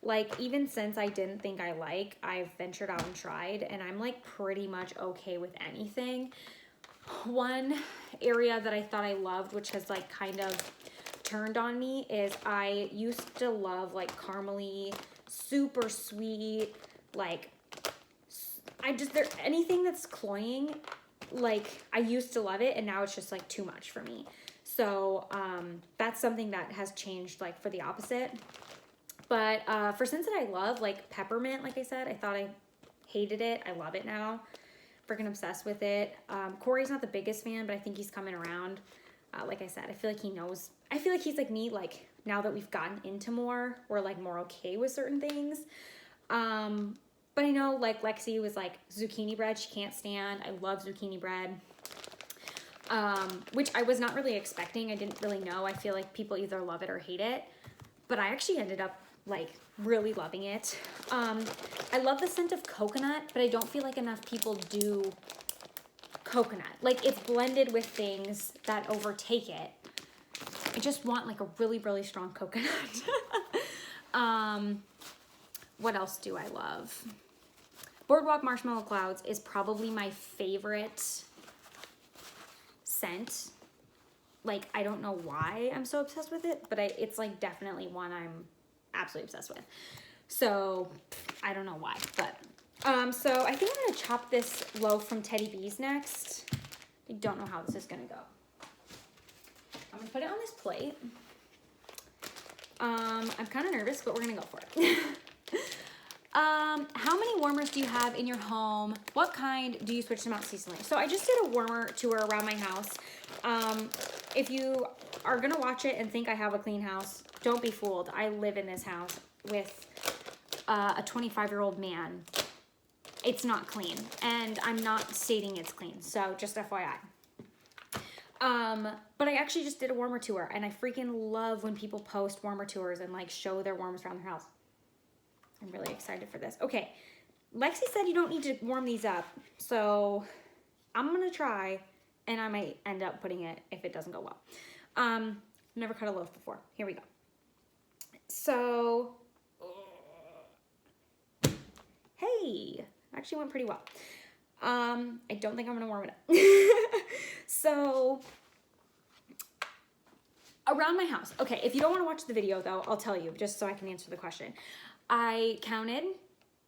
Like, even scents I didn't think I like, I've ventured out and tried, and I'm like pretty much okay with anything. One area that I thought I loved, which has like kind of turned on me, is I used to love like caramely, super sweet, like anything that's cloying, like I used to love it and now it's just like too much for me. So that's something that has changed like for the opposite. But for scents that I love, like peppermint, like I said, I thought I hated it. I love it now. Freaking obsessed with it. Corey's not the biggest fan, but I think he's coming around. Like I said, I feel like he knows. I feel like he's like me, like now that we've gotten into more, we're like more okay with certain things. But I know like Lexi was like zucchini bread she can't stand. I love zucchini bread. Which I was not really expecting. I didn't really know. I feel like people either love it or hate it. But I actually ended up like really loving it. I love the scent of coconut, but I don't feel like enough people do coconut. Like it's blended with things that overtake it. I just want like a really, really strong coconut. What else do I love? Boardwalk Marshmallow Clouds is probably my favorite scent. Like, I don't know why I'm so obsessed with it, but it's like definitely one I'm absolutely obsessed with. So I don't know why, but so I think I'm gonna chop this loaf from Teddy B's next. I don't know how this is gonna go. I'm gonna put it on this plate. I'm kind of nervous, but we're gonna go for it. How many warmers do you have in your home? What kind do you switch them out seasonally? So I just did a warmer tour around my house. If you are gonna watch it and think I have a clean house, don't be fooled. I live in this house with a 25-year-old man. It's not clean, and I'm not stating it's clean, so just FYI. But I actually just did a warmer tour, and I freaking love when people post warmer tours and like show their warmers around their house. I'm really excited for this. Okay, Lexi said you don't need to warm these up, so I'm gonna try, and I might end up putting it if it doesn't go well. Never cut a loaf before. Here we go. So, hey, actually went pretty well. I don't think I'm gonna warm it up. So, around my house. Okay, if you don't want to watch the video though, I'll tell you just so I can answer the question. I counted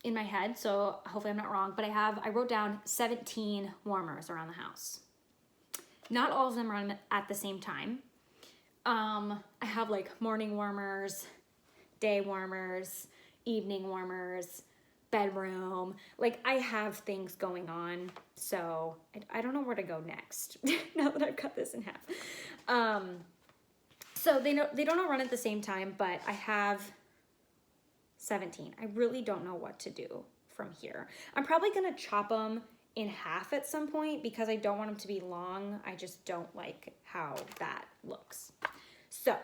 in my head, so hopefully I'm not wrong, but I wrote down 17 warmers around the house. Not all of them run at the same time. I have like morning warmers, day warmers, evening warmers, bedroom. Like, I have things going on, so I don't know where to go next now that I've cut this in half. So they don't all run at the same time, but I have 17. I really don't know what to do from here. I'm probably gonna chop them in half at some point because I don't want them to be long. I just don't like how that looks. So,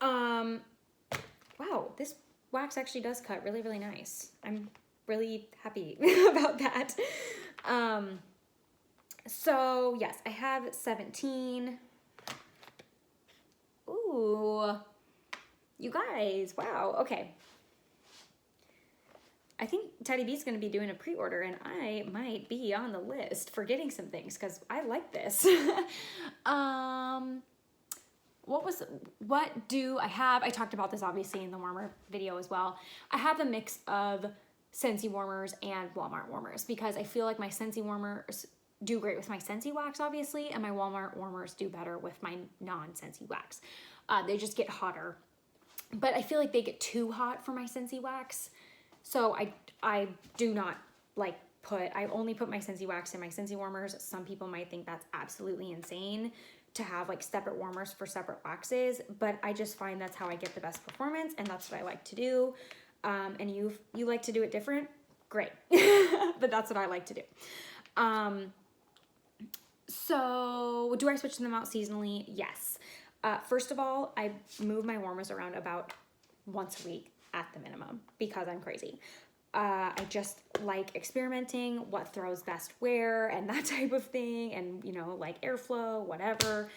wow, this wax actually does cut really, really nice. I'm really happy about that. So yes, I have 17. Ooh, you guys, wow, okay. I think Teddy B's gonna be doing a pre-order, and I might be on the list for getting some things because I like this. What do I have? I talked about this obviously in the warmer video as well. I have a mix of Scentsy warmers and Walmart warmers because I feel like my Scentsy warmers do great with my Scentsy wax, obviously, and my Walmart warmers do better with my non-Scentsy wax. They just get hotter, but I feel like they get too hot for my Scentsy wax. So I do not like I only put my Scentsy wax in my Scentsy warmers. Some people might think that's absolutely insane to have like separate warmers for separate waxes, but I just find that's how I get the best performance, and that's what I like to do. And you like to do it different? Great. But that's what I like to do. So do I switch them out seasonally? Yes. First of all, I move my warmers around about once a week at the minimum because I'm crazy. I just like experimenting, what throws best where and that type of thing, and you know, like airflow, whatever.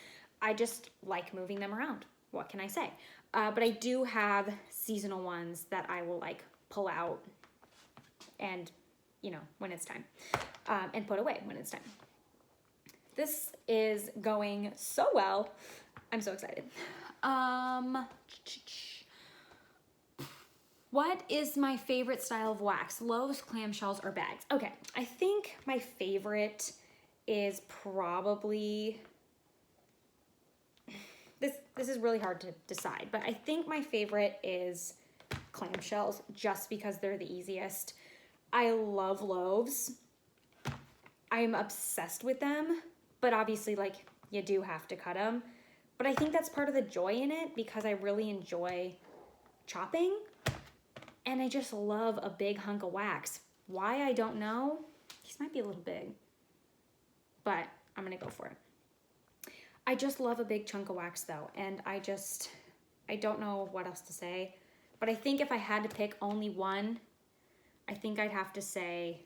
I just like moving them around. What can I say? But I do have seasonal ones that I will like pull out and, you know, when it's time, and put away when it's time. This is going so well. I'm so excited. What is my favorite style of wax? Loaves, clamshells, or bags? Okay, I think my favorite is probably, this is really hard to decide, but I think my favorite is clamshells just because they're the easiest. I love Loaves. I'm obsessed with them, but obviously like you do have to cut them. But I think that's part of the joy in it because I really enjoy chopping. And I just love a big hunk of wax. Why, I don't know. These might be a little big, but I'm gonna go for it. I just love a big chunk of wax though. And I don't know what else to say, but I think if I had to pick only one, I think I'd have to say,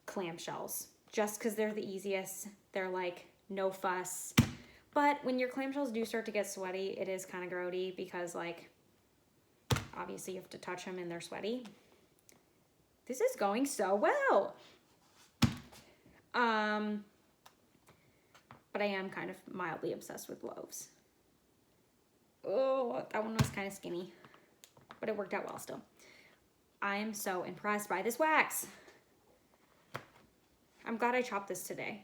clamshells, just because they're the easiest. They're like no fuss. But when your clamshells do start to get sweaty, it is kind of grody because, like, obviously you have to touch them and they're sweaty. This is going so well. But I am kind of mildly obsessed with Loaves. Oh, that one was kind of skinny, but it worked out well still. I am so impressed by this wax. I'm glad I chopped this today.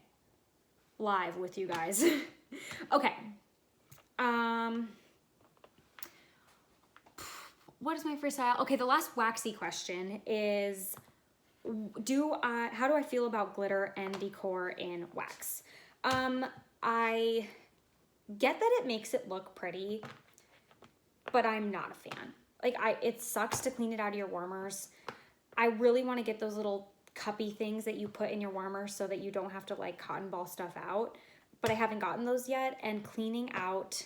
Live with you guys. Okay. What is my freestyle? Okay, the last waxy question is, how do I feel about glitter and decor in wax? I get that it makes it look pretty, but I'm not a fan. Like, it sucks to clean it out of your warmers. I really want to get those little cuppy things that you put in your warmer so that you don't have to, like, cotton ball stuff out, but I haven't gotten those yet, and cleaning out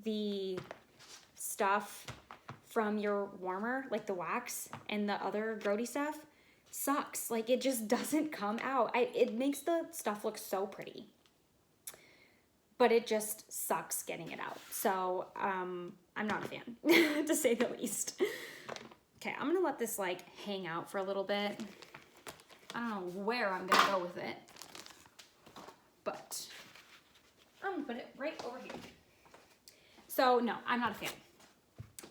the stuff from your warmer, like the wax and the other grody stuff, sucks. Like, it just doesn't come out. It makes the stuff look so pretty, but it just sucks getting it out. So I'm not a fan, to say the least. Okay, I'm gonna let this, like, hang out for a little bit. I don't know where I'm gonna go with it, but I'm gonna put it right over here. So no, I'm not a fan.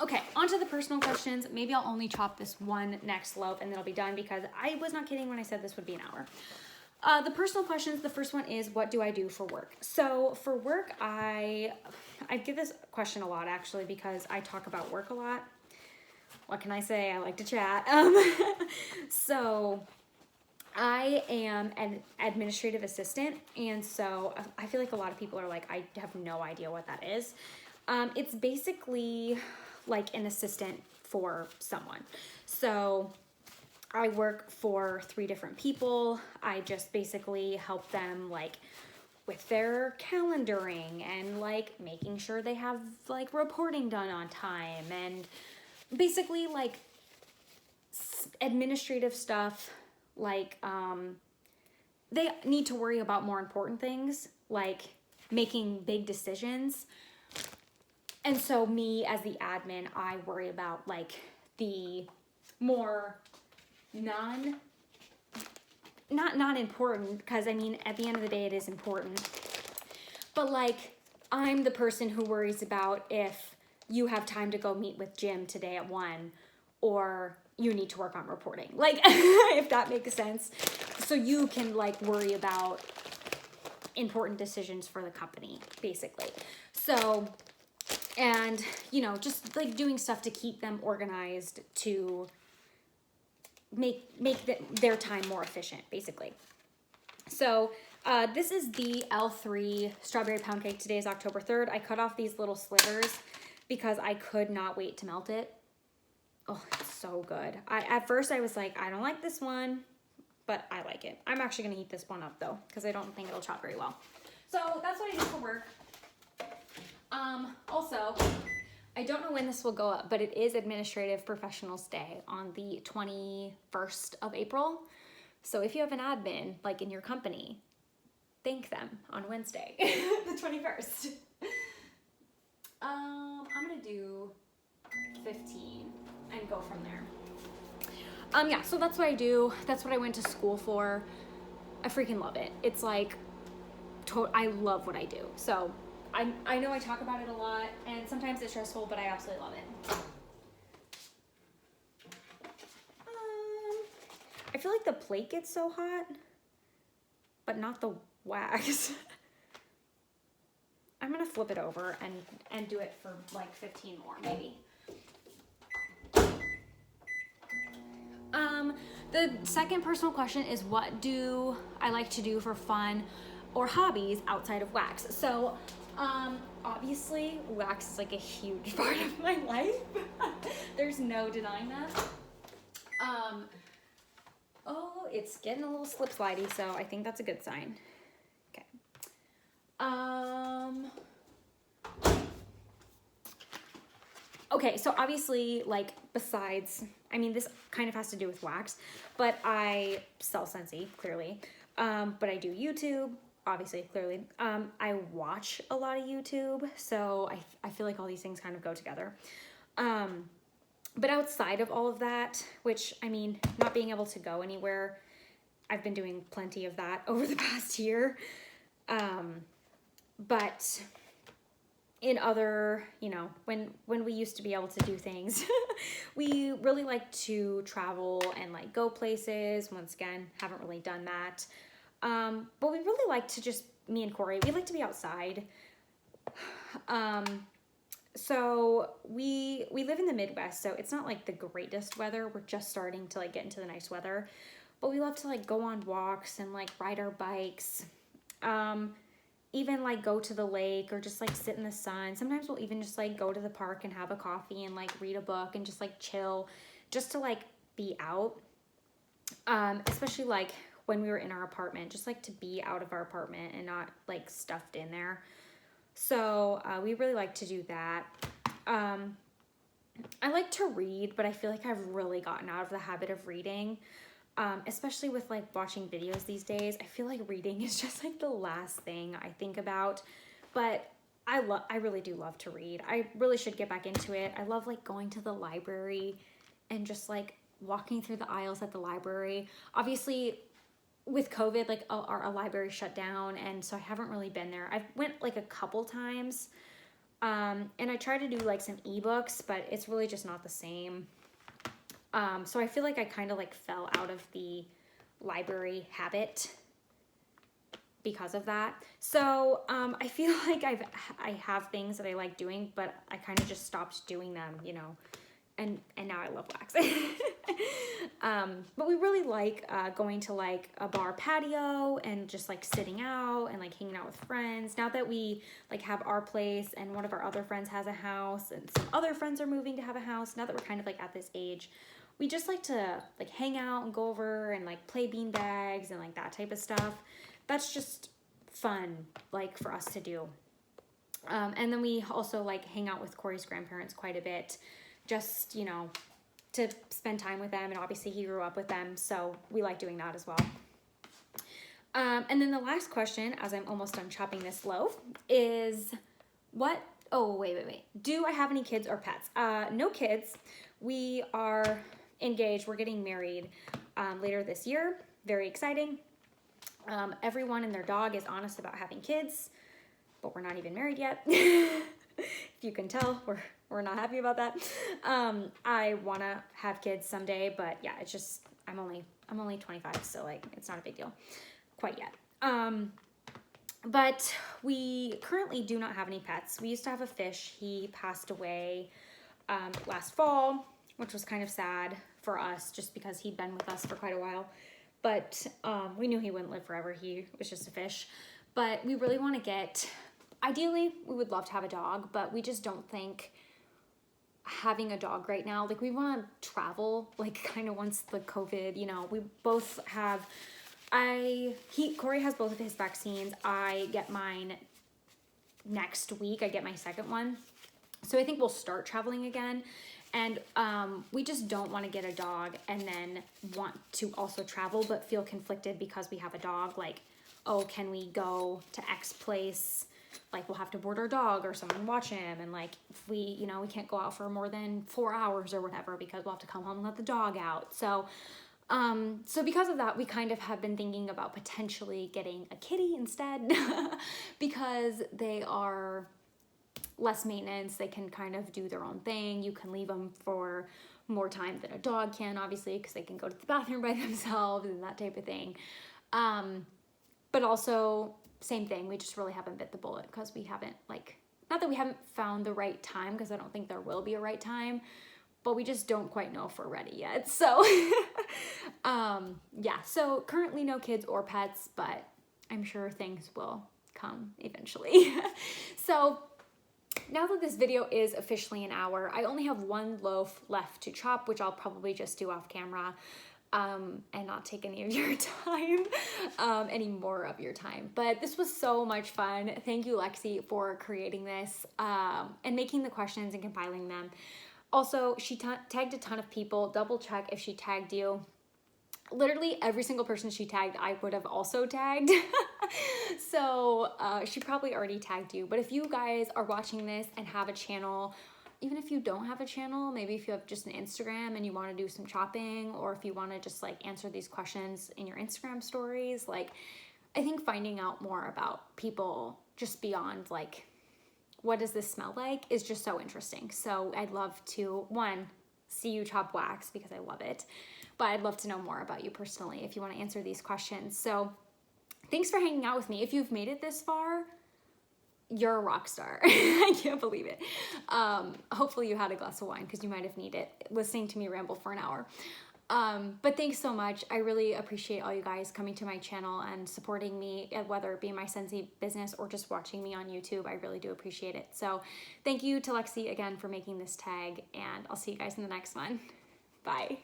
Okay, on to the personal questions. Maybe I'll only chop this one next loaf and then I'll be done, because I was not kidding when I said this would be an hour. The personal questions, the first one is, what do I do for work? So for work, I get this question a lot, actually, because I talk about work a lot. What can I say? I like to chat. So I am an administrative assistant, and so I feel like a lot of people are like, I have no idea what that is. It's basically like an assistant for someone. So I work for 3 different people. I just basically help them, like, with their calendaring and, like, making sure they have, like, reporting done on time, and basically, like, administrative stuff. Like, they need to worry about more important things, like making big decisions. And so me, as the admin, I worry about, like, the more not important, because, I mean, at the end of the day, it is important. But, like, I'm the person who worries about if you have time to go meet with Jim today at 1, or you need to work on reporting. Like, if that makes sense. So you can, like, worry about important decisions for the company, basically. So, and, you know, just, like, doing stuff to keep them organized, to make their time more efficient, basically. So this is the L3 strawberry pound cake. Today is October 3rd. I cut off these little slivers because I could not wait to melt it. Oh, it's so good. At first I was like, I don't like this one, but I like it. I'm actually going to heat this one up, though, because I don't think it'll chop very well. So that's what I do for work. Also, I don't know when this will go up, but it is Administrative Professionals Day on the 21st of April. So if you have an admin, like, in your company, thank them on Wednesday, the 21st. I'm gonna do 15 and go from there. Yeah, so that's what I do. That's what I went to school for. I freaking love it. It's like, I love what I do. So I know I talk about it a lot, and sometimes it's stressful, but I absolutely love it. I feel like the plate gets so hot, but not the wax. I'm gonna flip it over and do it for like 15 more, maybe. The second personal question is, what do I like to do for fun or hobbies outside of wax? So, obviously, wax is like a huge part of my life. There's no denying that. Oh, it's getting a little slip slidey, so I think that's a good sign. Okay. Okay, so obviously, like, besides, I mean, this kind of has to do with wax, but I sell Scentsy, clearly. But I do YouTube, obviously, clearly. I watch a lot of YouTube, so I feel like all these things kind of go together. But outside of all of that, which, I mean, not being able to go anywhere, I've been doing plenty of that over the past year. But in other, you know, when we used to be able to do things, we really like to travel and like go places. Once again, haven't really done that. But we really like to just, me and Corey, we like to be outside. So we live in the Midwest, so it's not like the greatest weather. We're just starting to like get into the nice weather, but we love to like go on walks and like ride our bikes. Even like go to the lake or just like sit in the sun. Sometimes we'll even just like go to the park and have a coffee and like read a book and just like chill, just to like be out. Especially like when we were in our apartment, just like to be out of our apartment and not like stuffed in there. So we really like to do that. I like to read, but I feel like I've really gotten out of the habit of reading. Especially with like watching videos these days. I feel like reading is just like the last thing I think about, but I really do love to read. I really should get back into it. I love like going to the library and just like walking through the aisles at the library. Obviously with COVID, like our library shut down, and so I haven't really been there. I've went like a couple times, and I try to do like some ebooks, but it's really just not the same. So I feel like I kind of like fell out of the library habit because of that. So I feel like I have things that I like doing, but I kind of just stopped doing them, you know, and now I love wax. But we really like going to like a bar patio and just like sitting out and like hanging out with friends. Now that we like have our place and one of our other friends has a house and some other friends are moving to have a house, now that we're kind of like at this age, we just like to like hang out and go over and like play bean bags and like that type of stuff. That's just fun like for us to do. And then we also like hang out with Corey's grandparents quite a bit, just, you know, to spend time with them. And obviously he grew up with them, so we like doing that as well. And then the last question, as I'm almost done chopping this loaf, is wait. Do I have any kids or pets? No kids. We are engaged. We're getting married later this year. Very exciting. Everyone and their dog is honest about having kids, but we're not even married yet. If you can tell, we're not happy about that. I want to have kids someday, but yeah, it's just I'm only 25, so like it's not a big deal quite yet. But we currently do not have any pets. We used to have a fish. He passed away last fall, which was kind of sad for us just because he'd been with us for quite a while. But we knew he wouldn't live forever. He was just a fish. But we really want to get, ideally, we would love to have a dog, but we just don't think having a dog right now, like we want to travel, like kind of once the COVID, you know, we both have, Corey has both of his vaccines. I get mine next week. I get my second one. So I think we'll start traveling again. And we just don't want to get a dog and then want to also travel, but feel conflicted because we have a dog. Like, oh, can we go to X place? Like, we'll have to board our dog or someone watch him. And like, if we, you know, we can't go out for more than 4 hours or whatever because we'll have to come home and let the dog out. So, so because of that, we kind of have been thinking about potentially getting a kitty instead because they are less maintenance. They can kind of do their own thing. You can leave them for more time than a dog can, obviously, because they can go to the bathroom by themselves and that type of thing. But also, same thing, we just really haven't bit the bullet because we haven't, like, not that we haven't found the right time, because I don't think there will be a right time, but we just don't quite know if we're ready yet. So, yeah, so currently no kids or pets, but I'm sure things will come eventually. So, now that this video is officially an hour, I only have one loaf left to chop, which I'll probably just do off camera and not take any of your time, any more of your time. But this was so much fun. Thank you, Lexi, for creating this and making the questions and compiling them. Also, she tagged a ton of people. Double check if she tagged you. literally every single person she tagged, I would have also tagged. So she probably already tagged you. But if you guys are watching this and have a channel, even if you don't have a channel, maybe if you have just an Instagram and you want to do some shopping, or if you want to just like answer these questions in your Instagram stories, like I think finding out more about people just beyond like, what does this smell like, is just so interesting. So I'd love to, one, see you chop wax because I love it, but I'd love to know more about you personally if you want to answer these questions. So thanks for hanging out with me. If you've made it this far, you're a rock star. I can't believe it. Hopefully you had a glass of wine because you might have needed it listening to me ramble for an hour. But thanks so much. I really appreciate all you guys coming to my channel and supporting me, whether it be my Scentsy business or just watching me on YouTube. I really do appreciate it. So thank you to Lexi again for making this tag, and I'll see you guys in the next one. Bye.